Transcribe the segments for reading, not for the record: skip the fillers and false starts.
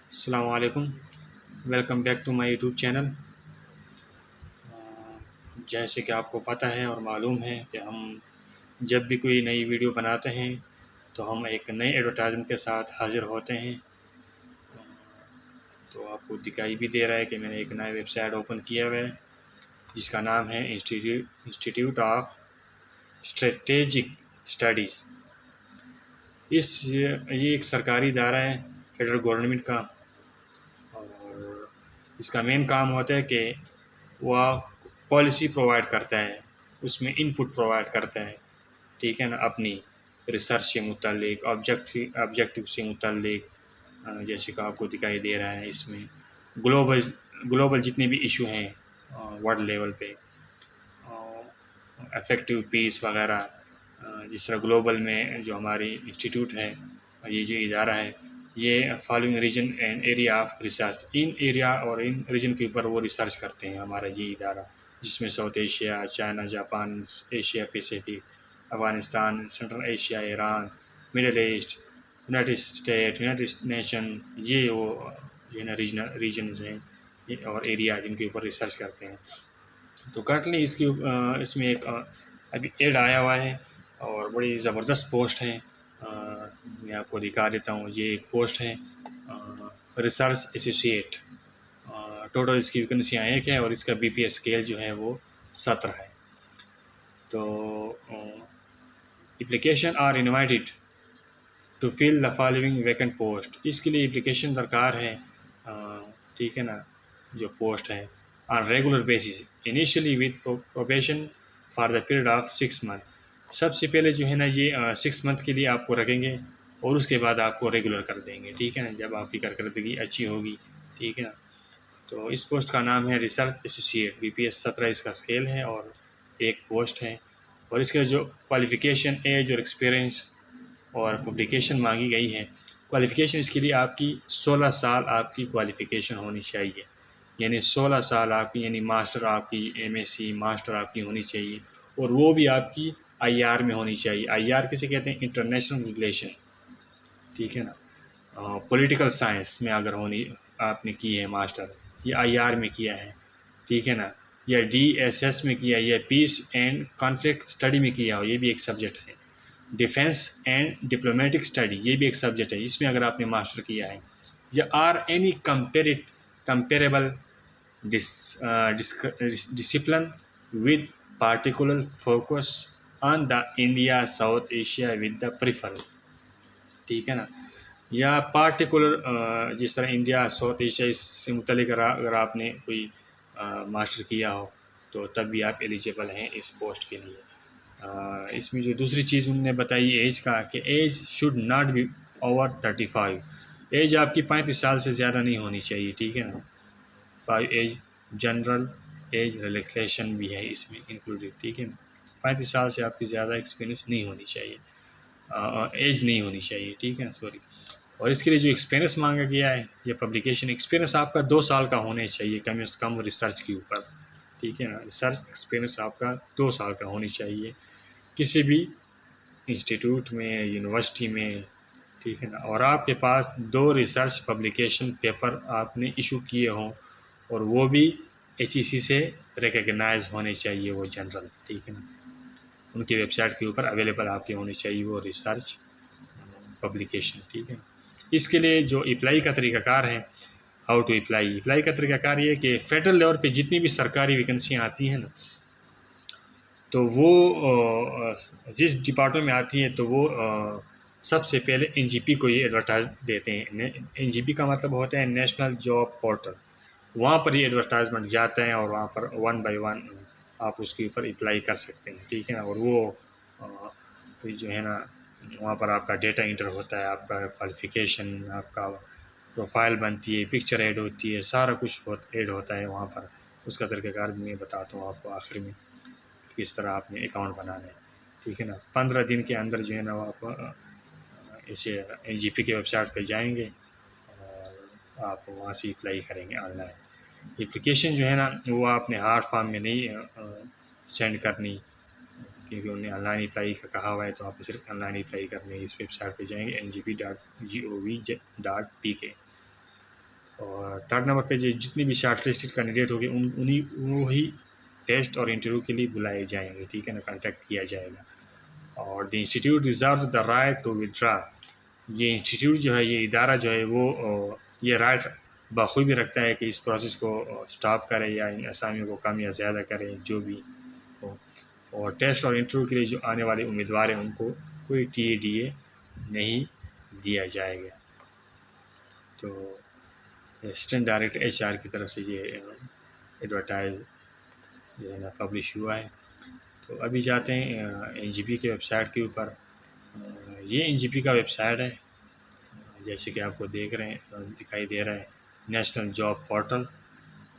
अस्सलाम वालेकुम। Welcome back to my YouTube channel. जैसे कि आपको पता है और मालूम है कि हम जब भी कोई नई वीडियो बनाते हैं तो हम एक नए एडवर्टाइजमेंट के साथ हाज़िर होते हैं। तो आपको दिखाई भी दे रहा है कि मैंने एक नया वेबसाइट ओपन किया हुआ है जिसका नाम है इंस्टीट्यूट ऑफ स्ट्रेटेजिक स्टडीज़। ये एक सरकारी इदारा है फेडरल गवर्नमेंट का, और इसका मेन काम होता है कि वह पॉलिसी प्रोवाइड करता है, उसमें इनपुट प्रोवाइड करता है, ठीक है ना, अपनी रिसर्च से मुतल्लिक ऑब्जेक्टिव से मुतल्लिक। जैसे कि आपको दिखाई दे रहा है इसमें ग्लोबल ग्लोबल जितने भी इशू हैं वर्ल्ड लेवल पे, इफ़ेक्टिव पीस वगैरह। जिस तरह ग्लोबल में जो हमारी इंस्टीट्यूट है, ये जो इदारा है, ये following region and area of research, in area or in reason के ऊपर वो रिसर्च करते हैं हमारा ये इदारा, जिसमें south Asia, China, Japan, Asia Pacific, Afghanistan, central Asia, Iran, middle east, United state, United nation, ये वो जो है ना रीजन हैं और एरिया जिनके ऊपर रिसर्च करते हैं। तो करंटली इसमें एक अभी एड आया हुआ है और बड़ी ज़बरदस्त पोस्ट है। मैं आपको दिखा देता हूँ। ये एक पोस्ट है रिसर्च एसोसिएट। टोटल इसकी वैकेंसियाँ एक है और इसका बीपीएस स्केल जो है वो 17 है। तो application are invited to fill the following vacant post. इसके लिए एप्लीकेशन दरकार है, ठीक है ना, जो पोस्ट है on regular basis initially with probation for the period of 6 month. सबसे पहले जो है ना ये 6 मंथ के लिए आपको रखेंगे और उसके बाद आपको रेगुलर कर देंगे, ठीक है ना, जब आपकी कारकर्दगी अच्छी होगी, ठीक है ना। तो इस पोस्ट का नाम है रिसर्च एसोसिएट, बीपीएस 17 इसका स्केल है और एक पोस्ट है। और इसका जो क्वालिफ़िकेशन, एज और एक्सपीरियंस और पब्लिकेशन मांगी गई है। क्वालिफ़िकेशन इसके लिए आपकी 16 साल आपकी क्वालिफ़िकेशन होनी चाहिए, यानी 16 साल आपकी, यानी मास्टर आपकी एमएससी मास्टर आपकी होनी चाहिए, और वो भी आपकी आईआर में होनी चाहिए। आईआर किसे कहते हैं? इंटरनेशनल रिलेशन, ठीक है ना। पॉलिटिकल साइंस में अगर होनी आपने की है मास्टर, या आईआर में किया है, ठीक है ना, या डीएसएस में किया, या पीस एंड कॉन्फ्लिक्ट स्टडी में किया हो, ये भी एक सब्जेक्ट है। डिफेंस एंड डिप्लोमेटिक स्टडी, ये भी एक सब्जेक्ट है, इसमें अगर आपने मास्टर किया है, या or any comparable discipline with particular focus on the India South Asia with the prefer, ठीक है ना, या पार्टिकुलर जिस तरह इंडिया साउथ एशिया इससे मुतलिक अगर आपने कोई मास्टर किया हो तो तब भी आप एलिजिबल हैं इस पोस्ट के लिए। इसमें जो दूसरी चीज़ उन्होंने बताई एज का, कि age should not be over 35। Age आपकी 35 साल से ज़्यादा नहीं होनी चाहिए, ठीक है ना। 5 एज जनरल एज रिलैक्सेशन भी है इसमें इंक्लूडेड, ठीक है ना। 35 साल से आपकी ज़्यादा एक्सपीरियंस नहीं होनी चाहिए, एज नहीं होनी चाहिए, ठीक है ना, सॉरी। और इसके लिए जो एक्सपीरियंस मांगा गया है, ये पब्लिकेशन एक्सपीरियंस आपका 2 साल का होना चाहिए कम से कम रिसर्च के ऊपर, ठीक है ना। रिसर्च एक्सपीरियंस आपका 2 साल का होनी चाहिए किसी भी इंस्टीट्यूट में, यूनिवर्सिटी में, ठीक है ना। और आपके पास 2 रिसर्च पब्लिकेशन पेपर आपने इशू किए हों, और वो भी एचईसी से रिकग्नाइज होने चाहिए, वो जनरल, ठीक है ना। उनकी वेबसाइट के ऊपर अवेलेबल आपके होने चाहिए वो रिसर्च पब्लिकेशन, ठीक है। इसके लिए जो अप्लाई का तरीक़ाकार है, हाउ टू अप्लाई का तरीक़ाकार ये है कि फेडरल लेवल पे जितनी भी सरकारी वैकेंसियाँ आती हैं ना, तो वो जिस डिपार्टमेंट में आती हैं तो वो सबसे पहले एनजीपी को ये एडवर्टाइज देते हैं। एनजीपी का मतलब होता है नेशनल जॉब पोर्टल। वहाँ पर ये एडवर्टाइजमेंट जाता है और वहाँ पर 1 बाय 1 आप उसके ऊपर अप्लाई कर सकते हैं, ठीक है ना। और वो फिर जो है ना, वहाँ पर आपका डेटा इंटर होता है, आपका क्वालिफ़िकेशन, आपका प्रोफाइल बनती है, पिक्चर ऐड होती है, सारा कुछ ऐड होता है वहाँ पर। उसका तरीक़ाकार भी मैं बताता हूँ आपको आखिर में, किस तरह आपने अकाउंट बनाना है, ठीक है ना। 15 दिन के अंदर जो है ना, वो आप इसे एनजीपी के वेबसाइट पे जाएंगे और आप वहाँ से अप्लाई करेंगे ऑनलाइन। एप्लीकेशन जो है ना, वो आपने हार्ड फॉर्म में नहीं सेंड करनी, क्योंकि उन्हें ऑनलाइन अप्लाई का कहा हुआ है, तो आपको सिर्फ ऑनलाइन अप्लाई करनी है। इस वेबसाइट पे जाएंगे NGP.gov.pk, और थर्ड नंबर पे जो जितनी भी शॉर्ट लिस्टेड कैंडिडेट होंगे उन्हीं वो ही टेस्ट और इंटरव्यू के लिए बुलाए जाएंगे, ठीक है ना, कांटेक्ट किया जाएगा। और the institute reserve the right to withdraw, ये इंस्टीट्यूट जो है, ये इदारा जो है वो ये राइट बखूबी रखता है कि इस प्रोसेस को स्टॉप करे या इन असामियों को कम या ज़्यादा करे, जो भी हो। और टेस्ट और इंटरव्यू के लिए जो आने वाले उम्मीदवार हैं उनको कोई TDA नहीं दिया जाएगा। तो असिस्टेंट डायरेक्टर HR की तरफ से ये एडवर्टाइज जो है ना पब्लिश हुआ है। तो अभी जाते हैं NGP के वेबसाइट के ऊपर। ये NGP का वेबसाइट है, जैसे कि आपको देख रहे हैं, दिखाई दे रहा है, national job portal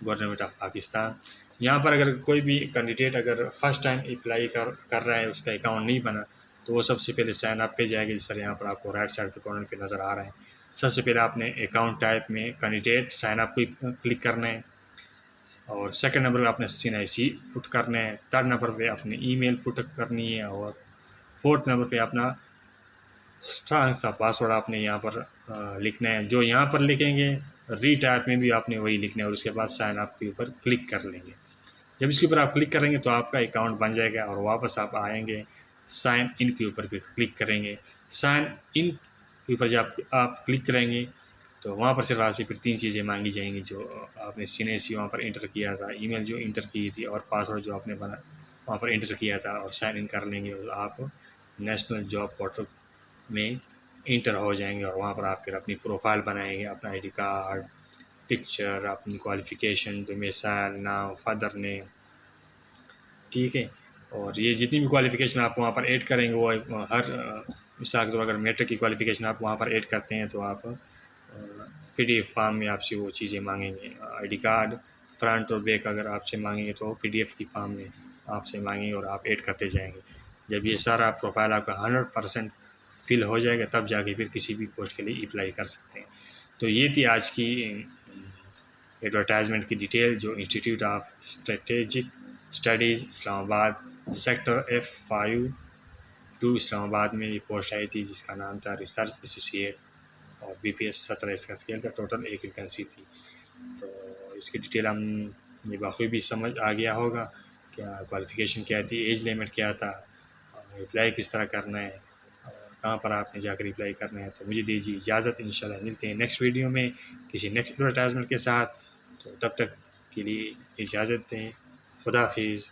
government of Pakistan. यहाँ पर अगर कोई भी कैंडिडेट अगर फर्स्ट टाइम अप्लाई कर रहा है, उसका अकाउंट नहीं बना, तो वो सबसे पहले साइन अप पे जाएगा। जिस तरह यहाँ पर आपको राइट साइड पे कॉर्नर पे नज़र आ रहा है, सबसे पहले आपने अकाउंट टाइप में कैंडिडेट साइन अप पे क्लिक करना है, और सेकंड नंबर पे आपने CNIC पुट करना है, थर्ड नंबर पे अपनी ईमेल पुट करनी है, और फोर्थ नंबर पे अपना स्ट्रांग सा पासवर्ड आपने यहाँ पर लिखना है। जो यहाँ पर लिखेंगे रीटाइप में भी आपने वही लिखना है, और उसके बाद साइन अप के ऊपर क्लिक कर लेंगे। जब इसके ऊपर आप क्लिक करेंगे तो आपका अकाउंट बन जाएगा, और वापस आप आएंगे, साइन इन के ऊपर भी क्लिक करेंगे। साइन इन के ऊपर जब आप क्लिक करेंगे तो वहाँ पर सिर्फ आपसे फिर 3 चीज़ें मांगी जाएंगी, जो आपने CNIC वहाँ पर इंटर किया था, ईमेल जो इंटर की थी, और पासवर्ड जो आपने बना वहाँ पर इंटर किया था, और साइन इन कर लेंगे, और आप नेशनल जॉब पोर्टल में इंटर हो जाएंगे। और वहाँ पर आप फिर अपनी प्रोफाइल बनाएंगे, अपना ID कार्ड, पिक्चर, अपनी क्वालिफ़िकेशन, डोमिसाइल, नाम, फादर नेम, ठीक है। और ये जितनी भी क्वालिफ़िकेशन आप वहाँ पर ऐड करेंगे वो हर मिसाल के तौर अगर मैट्रिक की क्वालिफ़िकेशन आप वहाँ पर ऐड करते हैं तो आप PDF फॉर्म में आपसे वो चीज़ें मांगेंगे। ID कार्ड फ्रंट और बैक अगर आपसे मांगेंगे तो PDF की फॉर्म में आपसे मांगेंगे, और आप ऐड करते जाएंगे। जब ये सारा प्रोफाइल आपका 100% फिल हो जाएगा, तब जाके फिर किसी भी पोस्ट के लिए अप्लाई कर सकते हैं। तो ये थी आज की एडवर्टाइजमेंट की डिटेल, जो institute of strategic studies Islamabad sector F52 Islamabad में ये पोस्ट आई थी, जिसका नाम था रिसर्च एसोसिएट, और BPS 17 इसका स्केल था, टोटल 1 वैकेंसी थी। तो इसकी डिटेल हम ये बखूबी समझ आ गया होगा, क्या क्वालिफ़िकेशन क्या थी, एज लिमिट क्या था, अप्लाई किस तरह करना है, कहाँ पर आपने जाकर अप्लाई करना है। तो मुझे दीजिए इजाज़त, इंशाल्लाह मिलते हैं नेक्स्ट वीडियो में किसी नेक्स्ट एडवर्टाइजमेंट के साथ। तो तब तक के लिए इजाज़त दें, खुदा हाफिज़।